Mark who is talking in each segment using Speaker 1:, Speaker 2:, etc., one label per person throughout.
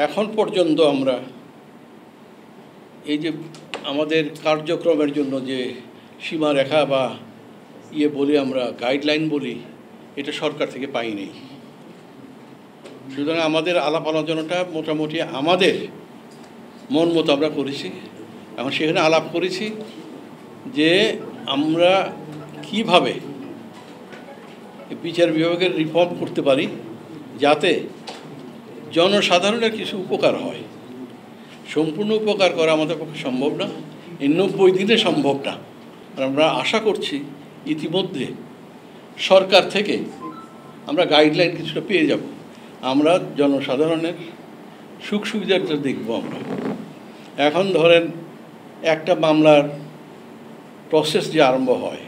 Speaker 1: এখন পর্যন্ত আমরা এই যে আমাদের কার্যক্রমের জন্য যে সীমারেখা বা বলি আমরা গাইডলাইন বলি, এটা সরকার থেকে পাইনি। সুতরাং আমাদের আলাপ আলোচনাটা মোটামুটি আমাদের মন মতো আমরা করেছি। এখন সেখানে আলাপ করেছি যে আমরা কিভাবে বিচার বিভাগের রিফর্ম করতে পারি যাতে জনসাধারণের কিছু উপকার হয়। সম্পূর্ণ উপকার করা আমাদের পক্ষে সম্ভব না, এই 90 দিনে সম্ভব না। আর আমরা আশা করছি ইতিমধ্যে সরকার থেকে আমরা গাইডলাইন কিছুটা পেয়ে যাব। আমরা জনসাধারণের সুখ সুবিধাটা দেখব। আমরা এখন ধরেন একটা মামলার প্রসেস যে আরম্ভ হয়,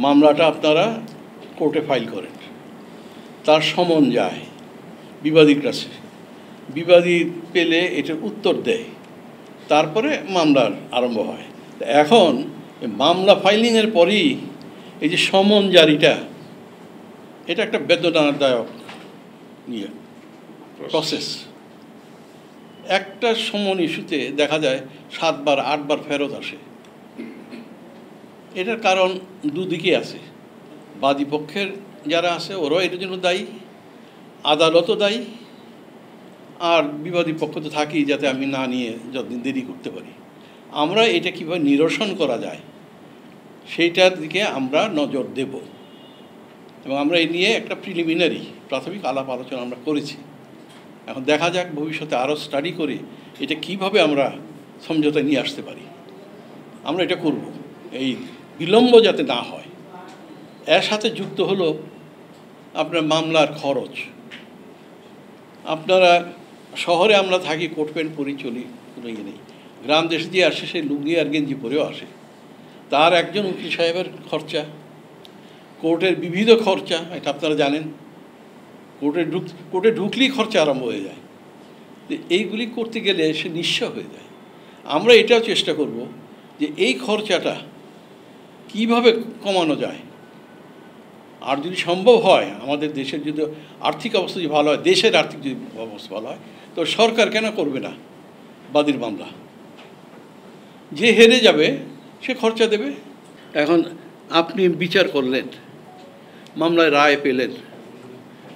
Speaker 1: মামলাটা আপনারা কোর্টে ফাইল করেন, তার সমন যায় বিবাদীর কাছে, বিবাদী পেলে এটার উত্তর দেয়, তারপরে মামলার আরম্ভ হয়। এখন মামলা ফাইলিংয়ের পরই এই যে সমন জারিটা, এটা একটা বেদনাদায়ক প্রসেস। একটা সমন ইস্যুতে দেখা যায় 7 বার 8 বার ফেরত আসে। এটার কারণ দুদিকে আছে, বাদী পক্ষের যারা আছে ওরাও এটার জন্য দায়ী, আদালতও দায়ী, আর বিবাদী পক্ষ তো থাকেই যাতে আমি না নিয়ে যতদিন দেরি করতে পারি। আমরা এটা কীভাবে নিরসন করা যায় সেইটার দিকে আমরা নজর দেব, এবং আমরা এই নিয়ে একটা প্রিলিমিনারি প্রাথমিক আলাপ আলোচনা আমরা করেছি। এখন দেখা যাক ভবিষ্যতে আরও স্টাডি করে এটা কিভাবে আমরা সমঝোতায় নিয়ে আসতে পারি। আমরা এটা করব, এই বিলম্ব যাতে না হয়। এর সাথে যুক্ত হলো আপনার মামলার খরচ। আপনারা শহরে আমরা থাকি, কোট প্যান্ট পরি চলি, কোনো ইয়ে নেই। গ্রাম দেশে যে আসে সে লুঙ্গি আর গেঞ্জি পরেও আসে। তার একজন উকিল সাহেবের খরচা, কোর্টের বিবিধ খরচা, এটা আপনারা জানেন। কোর্টে ঢুকলেই খরচা আরম্ভ হয়ে যায়। এইগুলি করতে গেলে সে নিঃস্ব হয়ে যায়। আমরা এটাও চেষ্টা করব যে এই খরচাটা কিভাবে কমানো যায়। আর যদি সম্ভব হয়, আমাদের দেশের যদি আর্থিক অবস্থা যদি ভালো হয়, দেশের আর্থিক যদি অবস্থা ভালো হয়, তো সরকার কেন করবে না বাদীর মামলা? যে হেরে যাবে সে খরচা দেবে। এখন আপনি বিচার করলেন, মামলায় রায় পেলেন,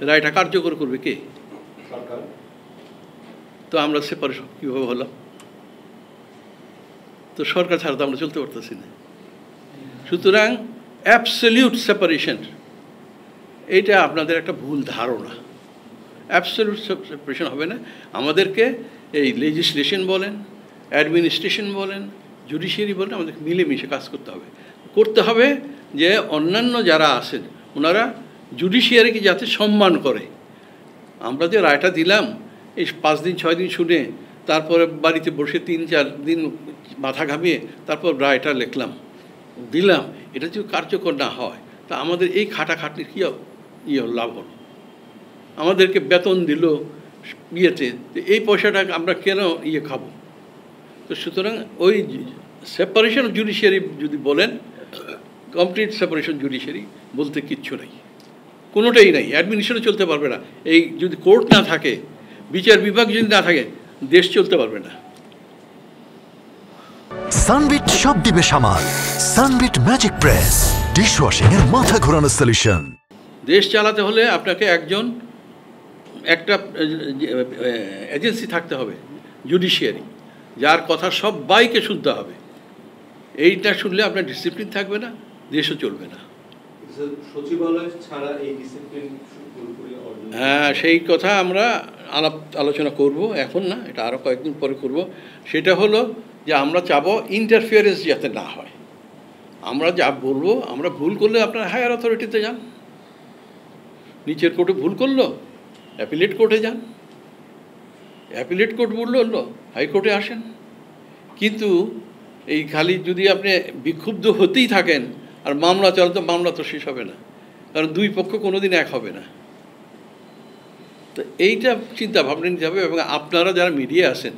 Speaker 1: রায়টা কার্যকর করবে কে? সরকার। তো আমরা সেপারেশন কীভাবে হলাম? তো সরকার ছাড়া তো আমরা চলতে পারতেছি না। সুতরাং অ্যাবসলিউট সেপারেশন, এইটা আপনাদের একটা ভুল ধারণা। অ্যাবসলিউট সেপারেশন হবে না। আমাদেরকে এই লেজিসলেশন বলেন, অ্যাডমিনিস্ট্রেশন বলেন, জুডিশিয়ারি বলেন, আমাদেরকে মিলেমিশে কাজ করতে হবে যে অন্যান্য যারা আছেন ওনারা জুডিশিয়ারিকে যাতে সম্মান করে। আমরা যে রায়টা দিলাম, এই 5 দিন 6 দিন শুনে তারপরে বাড়িতে বসে 3-4 দিন মাথা ঘামিয়ে তারপর রায়টা লিখলাম দিলাম, এটা যদি কার্যকর না হয় তা আমাদের এই খাটাখাটনির কী লাভ হলো? আমাদেরকে বেতন দিল ইয়েতে, এই পয়সাটা আমরা কেন খাবো? তো সুতরাং ওই সেপারেশন জুডিশিয়ারি যদি বলেন, কমপ্লিট সেপারেশন জুডিশিয়ারি বলতে কিচ্ছু নেই, কোনোটাই নাই। অ্যাডমিনিস্ট্রেশন চলতে পারবে না। এই যদি কোর্ট না থাকে, বিচার বিভাগ যদি না থাকে, দেশ চলতে পারবে না।
Speaker 2: সানবিট সব দিবে সামাল। সানবিট ম্যাজিক প্রেস, ডিশওয়াশিং এর মাথা ঘোরানো সলিউশন।
Speaker 1: দেশ চালাতে হলে আপনাকে একটা এজেন্সি থাকতে হবে, জুডিশিয়ারি, যার কথা সবাইকে শুনতে হবে। এইটা শুনলে আপনার ডিসিপ্লিন থাকবে না, দেশও চলবে না।
Speaker 3: সচিবালয় ছাড়া এই ডিসিপ্লিন,
Speaker 1: হ্যাঁ, সেই কথা আমরা আলোচনা করব, এখন না, এটা আরও কয়েকদিন পরে করব। সেটা হলো যে আমরা চাবো ইন্টারফিয়ারেন্স যাতে না হয়। আমরা যা বলবো, আমরা ভুল করলে আপনার হায়ার অথরিটিতে যান, নিচের কোর্টে ভুল করলো অ্যাপিলেট কোর্টে যান, অ্যাপিলেট কোর্ট বললো হাইকোর্টে আসেন। কিন্তু এই খালি যদি আপনি বিক্ষুব্ধ হতেই থাকেন আর মামলা চলে, তো মামলা তো শেষ হবে না, কারণ দুই পক্ষ কোনোদিন এক হবে না। তো এইটা চিন্তা ভাবনা নিতে হবে। এবং আপনারা যারা মিডিয়া আছেন,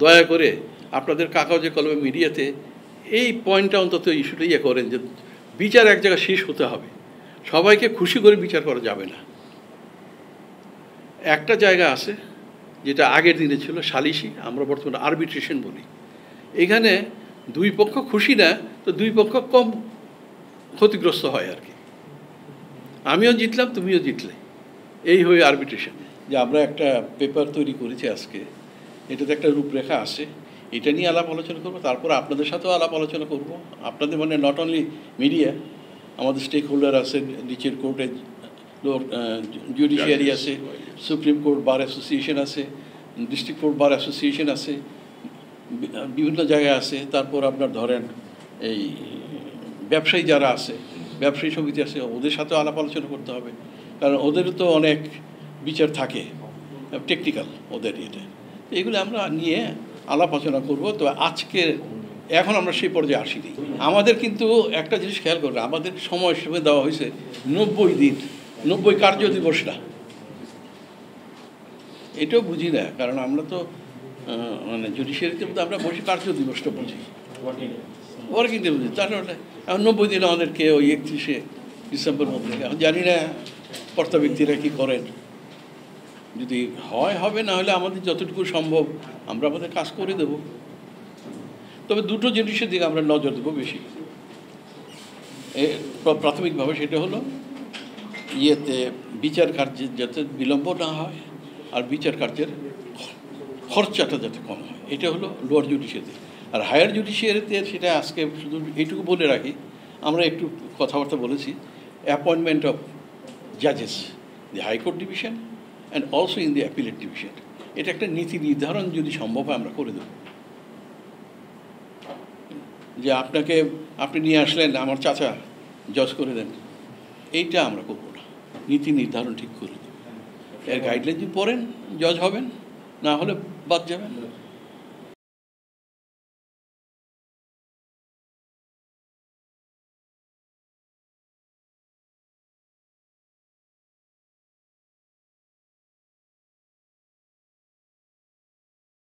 Speaker 1: দয়া করে আপনাদের কাগজে কলমে মিডিয়াতে এই পয়েন্টটা অন্তত ইস্যুটা করেন যে বিচার এক জায়গায় শেষ হতে হবে। সবাইকে খুশি করে বিচার করা যাবে না। একটা জায়গা আছে যেটা আগের দিনে ছিল সালিসি, আমরা বর্তমানে আরবিট্রেশন বলি। এখানে দুই পক্ষ খুশি না, তো দুই পক্ষ কম ক্ষতিগ্রস্ত হয় আর কি। আমিও জিতলাম, তুমিও জিতলে, এই হয়ে আরবিট্রেশন। যে আমরা একটা পেপার তৈরি করেছি আজকে, এটাতে একটা রূপরেখা আছে, এটা নিয়ে আলাপ আলোচনা করবো, তারপর আপনাদের সাথেও আলাপ আলোচনা করব। আপনাদের মানে নট অনলি মিডিয়া, আমাদের স্টেক হোল্ডার আছে, নিচের কোর্টে জুডিশিয়ারি আছে, সুপ্রিম কোর্ট বার অ্যাসোসিয়েশন আছে, ডিস্ট্রিক্ট কোর্ট বার অ্যাসোসিয়েশন আছে, বিভিন্ন জায়গায় আছে। তারপর আপনার ধরেন এই ব্যবসায়ী যারা আছে, ব্যবসায়ী সমিতি আছে, ওদের সাথেও আলাপ আলোচনা করতে হবে, কারণ ওদেরও তো অনেক বিচার থাকে, টেকনিক্যাল ওদের এটা। এগুলো আমরা নিয়ে আলাপ আলোচনা করবো। তো আজকে এখন আমরা সেই পর্যায়ে আসিনি। আমাদের কিন্তু একটা জিনিস খেয়াল করবে, আমাদের সময় দেওয়া হয়েছে 90 দিন, 90 কার্য দিবস না। এটাও বুঝি না, কারণ আমরা তো মানে জুডিশিয়ারিতে মধ্যে আমরা বসে কার্য দিবসটা বুঝি, ওয়ার্কিং ডে বুঝি। তাহলে এখন 90 দিন আমাদেরকে ওই 31শে ডিসেম্বর মধ্যে, জানি না কর্তা ব্যক্তিরা কী করেন, যদি হয় হবে, না হলে আমাদের যতটুকু সম্ভব আমরা আমাদের কাজ করে দেব। তবে দুটো জিনিসের দিকে আমরা নজর দেবো বেশি প্রাথমিকভাবে, সেটা হলো ইয়েতে বিচার কার্যের যাতে বিলম্ব না হয়, আর বিচার কার্যের খরচাটা যাতে কম হয়, এটা হলো লোয়ার জুডিশিয়ারিতে। আর হায়ার জুডিশিয়ারিতে সেটা আজকে শুধু এইটুকু বলে রাখি, আমরা একটু কথাবার্তা বলেছি, অ্যাপয়েন্টমেন্ট অফ জাজেস, the high court division and also in the appellate division, এটা একটা নীতি নির্ধারণ যদি সম্ভব হয় আমরা করে দেব। যে আপনি নিয়ে আসলেন আমার চাচা জজ করে দেন, এইটা আমরা করবো না, নীতি নির্ধারণ ঠিক করে দেব। এর গাইডলাইন যদি পড়েন জজ হবেন, না হলে বাদ যাবেন।